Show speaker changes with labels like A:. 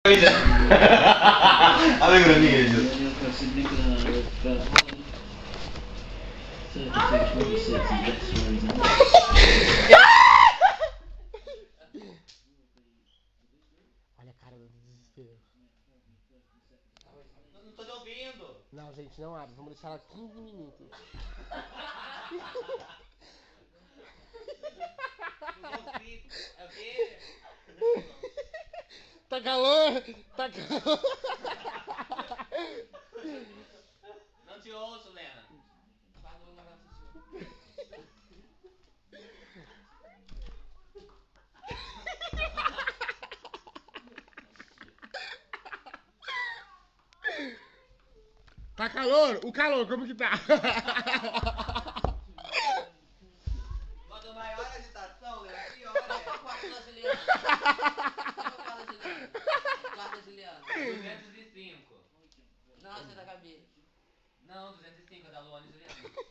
A: Olha pra mim, Gil.
B: Olha a cara do desespero.
A: Não tô te ouvindo.
B: Não, gente, não abre. Vamos deixar ela 15 minutos.
A: É o quê?
B: Tá calor! Tá calor!
A: Não te ouço, Lena.
B: Tá calor? O calor, como que tá?
A: Quanto maior a agitação, Lena, pior é.
C: Qual quarto da Juliana? Qual quarto da Juliana?
A: 205.
C: Nossa, é da Gabi.
A: Não, 205 é da Luana e Juliana.